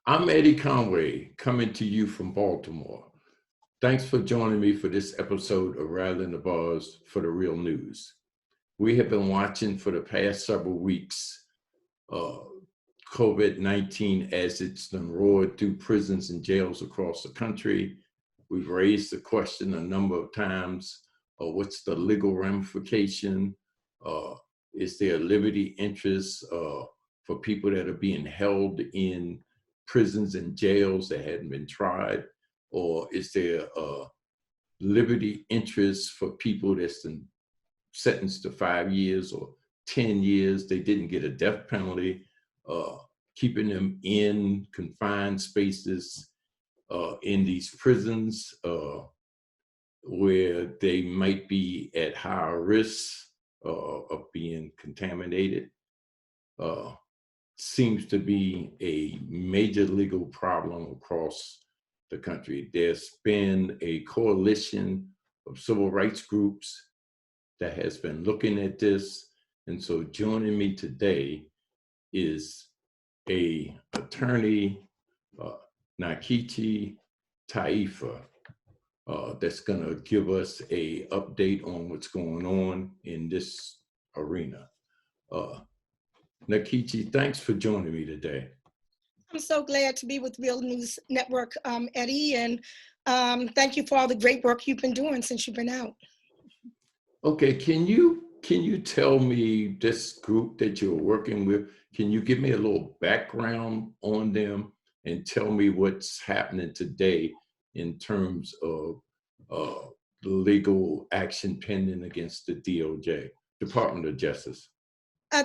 I'm Eddie Conway, coming to you from Baltimore. Thanks for joining me for this episode of Rattling the Bars for the Real News. We have been watching for the past several weeks COVID-19 as it's been roared through prisons and jails across the country. We've raised the question a number of times, what's the legal ramification? Is there a liberty interest for people that are being held in prisons and jails that hadn't been tried? Or is there a liberty interest for people that's been sentenced to 5 years or 10 years? They didn't get a death penalty, keeping them in confined spaces in these prisons where they might be at higher risk of being contaminated. Seems to be a major legal problem across the country. There's been a coalition of civil rights groups that has been looking at this. And so joining me today is a attorney, Nkechi Taifa, that's gonna give us a update on what's going on in this arena. Nkechi, thanks for joining me today. I'm so glad to be with Real News Network, Eddie, and thank you for all the great work you've been doing since you've been out. Okay, can you tell me this group that you're working with? Can you give me a little background on them and tell me what's happening today in terms of legal action pending against the DOJ, Department of Justice?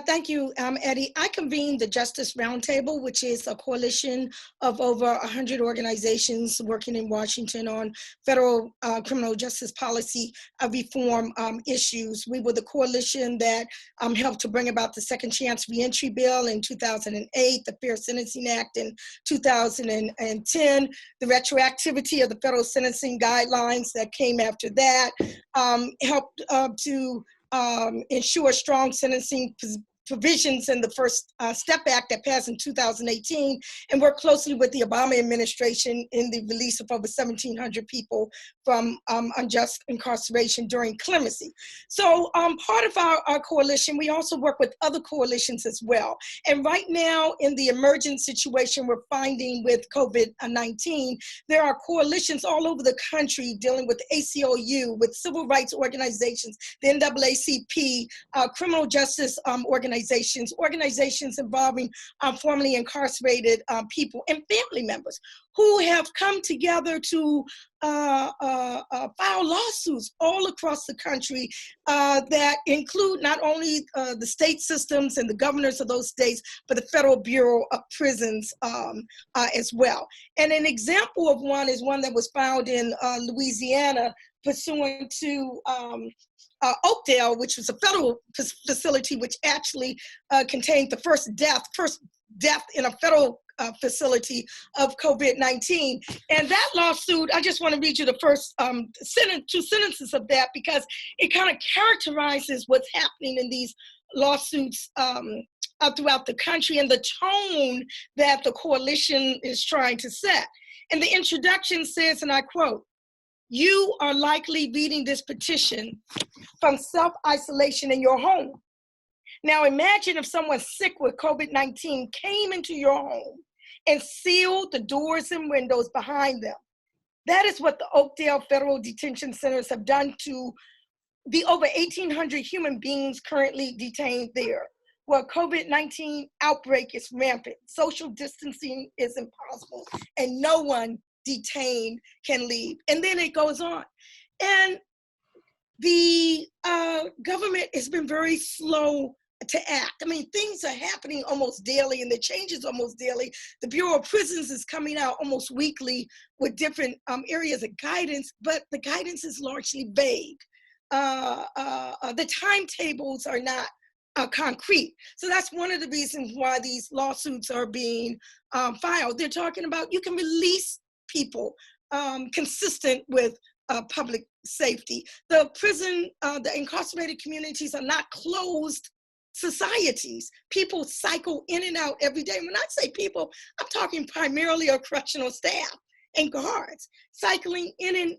Thank you, Eddie. I convened the Justice Roundtable, which is a coalition of over 100 organizations working in Washington on federal criminal justice policy reform issues. We were the coalition that helped to bring about the Second Chance Reentry Bill in 2008, the Fair Sentencing Act in 2010, the retroactivity of the federal sentencing guidelines that came after that, helped to ensure strong sentencing provisions in the First Step Act that passed in 2018, and worked closely with the Obama administration in the release of over 1,700 people from unjust incarceration during clemency. So part of our coalition, we also work with other coalitions as well. And right now, in the emergent situation we're finding with COVID-19, there are coalitions all over the country dealing with ACLU, with civil rights organizations, the NAACP, criminal justice organizations involving formerly incarcerated people and family members who have come together to file lawsuits all across the country that include not only the state systems and the governors of those states, but the Federal Bureau of Prisons as well. And an example of one is one that was filed in Louisiana pursuant to Oakdale, which was a federal facility, which actually contained the first death in a federal facility of COVID-19. And that lawsuit, I just want to read you the first two sentences of that, because it kind of characterizes what's happening in these lawsuits throughout the country and the tone that the coalition is trying to set. And the introduction says, and I quote, "You are likely reading this petition from self-isolation in your home. Now imagine if someone sick with COVID-19 came into your home and sealed the doors and windows behind them. That is what the Oakdale Federal Detention Centers have done to the over 1,800 human beings currently detained there, where COVID-19 outbreak is rampant, social distancing is impossible, and no one detained can leave." And then it goes on. And the government has been very slow to act. I mean, things are happening almost daily and the changes almost daily. The Bureau of Prisons is coming out almost weekly with different areas of guidance, but the guidance is largely vague. The timetables are not concrete. So that's one of the reasons why these lawsuits are being filed. They're talking about you can release people consistent with public safety. The prison, the incarcerated communities are not closed societies. People cycle in and out every day. When I say people, I'm talking primarily of correctional staff and guards cycling in and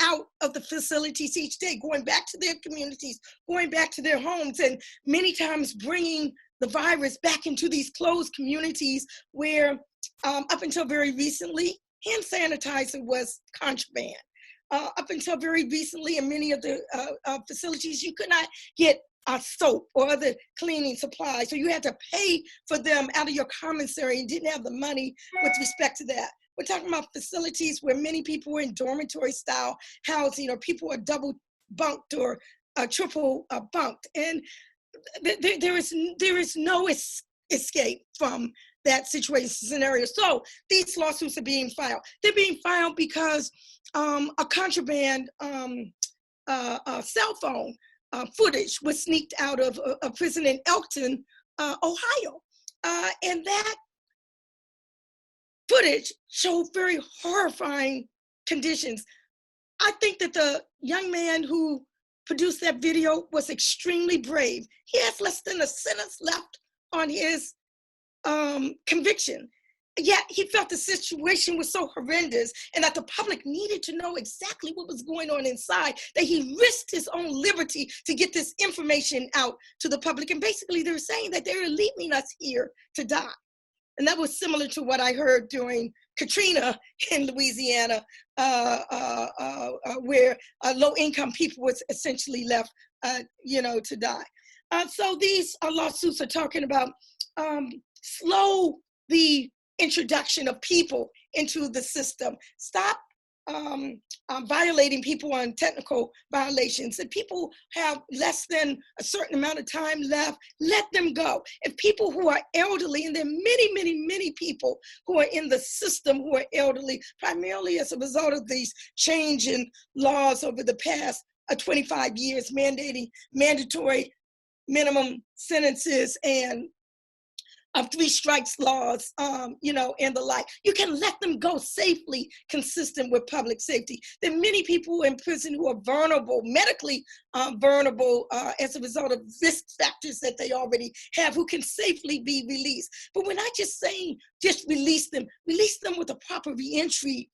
out of the facilities each day, going back to their communities, going back to their homes, and many times bringing the virus back into these closed communities where up until very recently, hand sanitizer was contraband. Up until very recently, in many of the facilities, you could not get soap or other cleaning supplies, so you had to pay for them out of your commissary and didn't have the money with respect to that. We're talking about facilities where many people were in dormitory style housing, or people are double bunked or triple bunked. And there is no escape from that situation scenario. So these lawsuits are being filed. They're being filed because a contraband cell phone footage was sneaked out of a prison in Elkton, Ohio. And that footage showed very horrifying conditions. I think that the young man who produced that video was extremely brave. He has less than a sentence left on his conviction. Yet he felt the situation was so horrendous and that the public needed to know exactly what was going on inside, that he risked his own liberty to get this information out to the public. And basically they're saying that they're leaving us here to die. And that was similar to what I heard during Katrina in Louisiana, where low-income people was essentially left, to die. So these lawsuits are talking about slow the introduction of people into the system. Stop violating people on technical violations. If people have less than a certain amount of time left, let them go. If people who are elderly, and there are many, many, many people who are in the system who are elderly, primarily as a result of these change in laws over the past 25 years, mandating mandatory minimum sentences and 3 strikes laws, and the like. You can let them go safely, consistent with public safety. There are many people in prison who are vulnerable, medically vulnerable as a result of risk factors that they already have, who can safely be released. But we're not just saying just release them with the proper reentry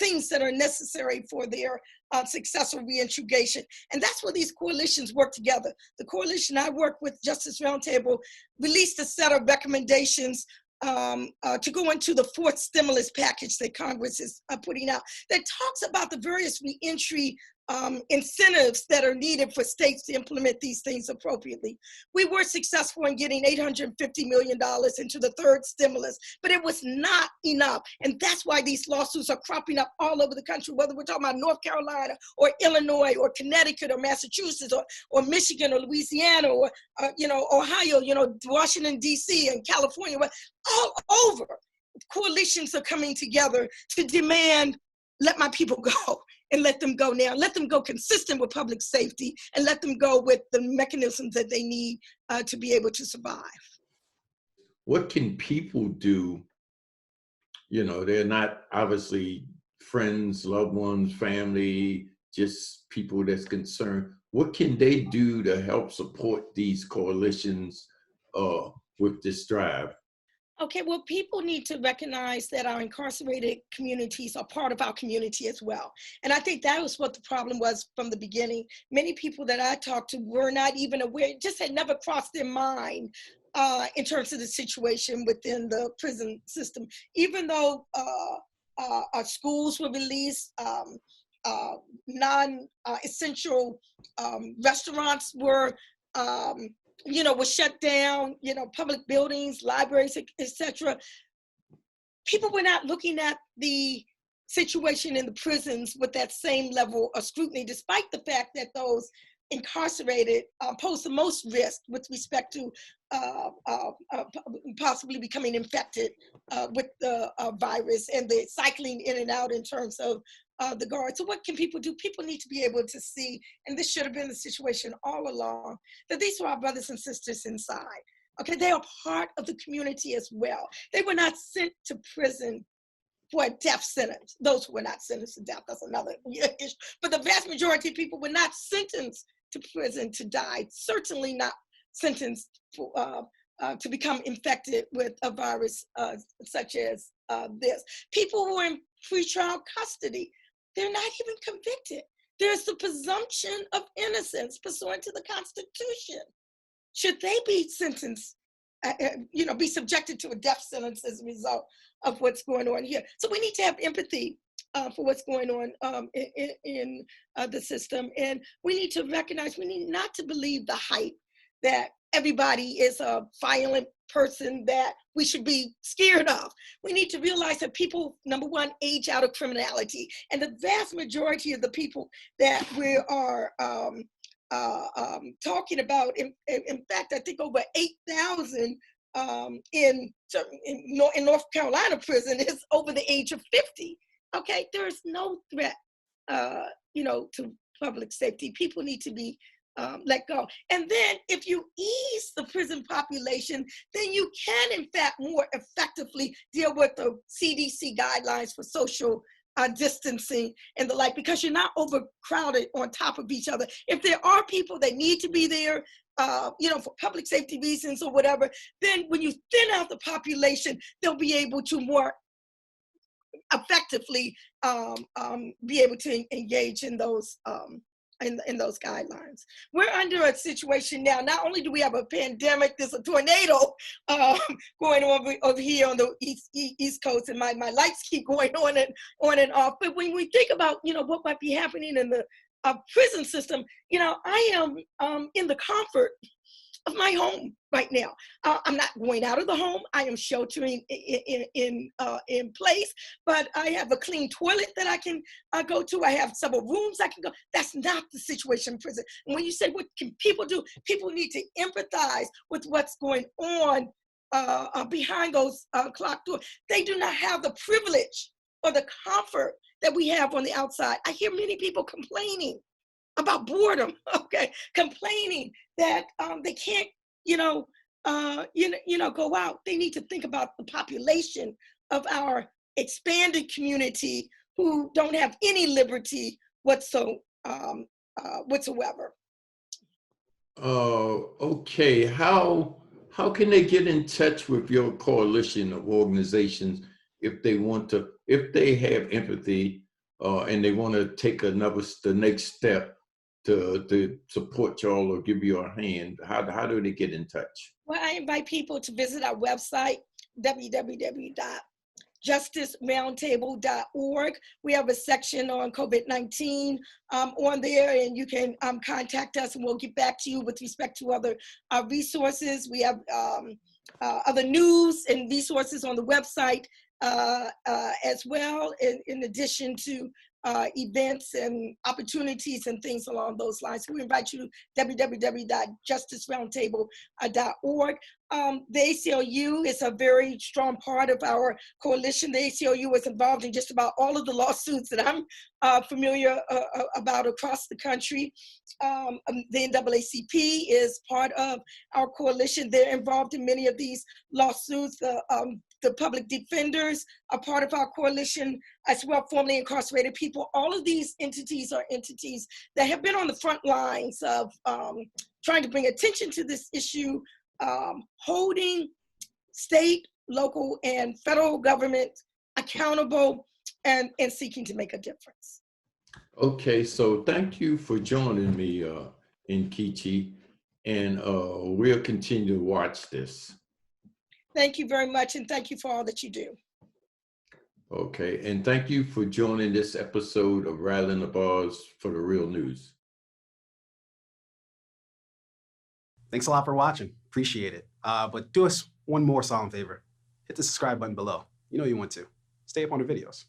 things that are necessary for their successful reintegration. And that's where these coalitions work together. The coalition I work with, Justice Roundtable, released a set of recommendations to go into the 4th stimulus package that Congress is putting out, that talks about the various reentry incentives that are needed for states to implement these things appropriately. We were successful in getting $850 million into the 3rd stimulus, but it was not enough. And that's why these lawsuits are cropping up all over the country, whether we're talking about North Carolina or Illinois or Connecticut or Massachusetts or Michigan or Louisiana or, Ohio, Washington, D.C. and California, all over. Coalitions are coming together to demand, let my people go. And let them go now. Let them go consistent with public safety, and let them go with the mechanisms that they need to be able to survive. What can people do? They're not obviously friends, loved ones, family, just people that's concerned. What can they do to help support these coalitions with this drive? Okay, well, people need to recognize that our incarcerated communities are part of our community as well. And I think that was what the problem was from the beginning. Many people that I talked to were not even aware, just had never crossed their mind in terms of the situation within the prison system. Even though our schools were released, non-essential restaurants were was shut down, public buildings, libraries, etc. People were not looking at the situation in the prisons with that same level of scrutiny, despite the fact that those incarcerated pose the most risk with respect to possibly becoming infected with the virus and the cycling in and out in terms of the guards. So what can people do? People need to be able to see, and this should have been the situation all along, that these were our brothers and sisters inside. Okay, they are part of the community as well. They were not sent to prison for a death sentence. Those who were not sentenced to death, that's another issue. But the vast majority of people were not sentenced to prison to die, certainly not sentenced for, to become infected with a virus such as this. People who are in pretrial custody, they're not even convicted. There's the presumption of innocence pursuant to the Constitution. Should they be sentenced, be subjected to a death sentence as a result of what's going on here? So we need to have empathy for what's going on in the system. And we need to recognize, we need not to believe the hype that everybody is a violent person that we should be scared of. We need to realize that people, number one, age out of criminality. And the vast majority of the people that we are talking about, in fact, I think over 8,000 in North Carolina prison is over the age of 50. Okay, there is no threat, to public safety. People need to be let go. And then if you ease the prison population, then you can, in fact, more effectively deal with the CDC guidelines for social distancing and the like, because you're not overcrowded on top of each other. If there are people that need to be there, for public safety reasons or whatever, then when you thin out the population, they'll be able to more effectively be able to engage in those in those guidelines. We're under a situation now, not only do we have a pandemic, there's a tornado going on over here on the East Coast, and my lights keep going on and off. But when we think about, what might be happening in the prison system, I am in the comfort of my home right now. I'm not going out of the home. I am sheltering in place, but I have a clean toilet that I can go to. I have several rooms I can go. That's not the situation in prison. And when you say, what can people do? People need to empathize with what's going on behind those clocked doors. They do not have the privilege or the comfort that we have on the outside. I hear many people complaining about boredom, complaining that they can't, go out. They need to think about the population of our expanded community who don't have any liberty whatsoever. Okay, how can they get in touch with your coalition of organizations if they have empathy and they want to take the next step to support y'all or give you a hand? How do they get in touch? Well, I invite people to visit our website, www.justiceroundtable.org. We have a section on COVID-19 on there, and you can contact us and we'll get back to you with respect to other resources. We have other news and resources on the website as well, in addition to events and opportunities and things along those lines. So we invite you to www.justiceroundtable.org. The ACLU is a very strong part of our coalition. The ACLU is involved in just about all of the lawsuits that I'm familiar about across the country. The NAACP is part of our coalition. They're involved in many of these lawsuits. The public defenders are part of our coalition as well, formerly incarcerated people. All of these entities are entities that have been on the front lines of trying to bring attention to this issue, holding state, local, and federal government accountable and seeking to make a difference. Okay, so thank you for joining me, Nkechi, and we'll continue to watch this. Thank you very much, and thank you for all that you do. Okay, and thank you for joining this episode of Rattling the Bars for the Real News. Thanks a lot for watching. Appreciate it. But do us one more solemn favor. Hit the subscribe button below. You know you want to. Stay up on the videos.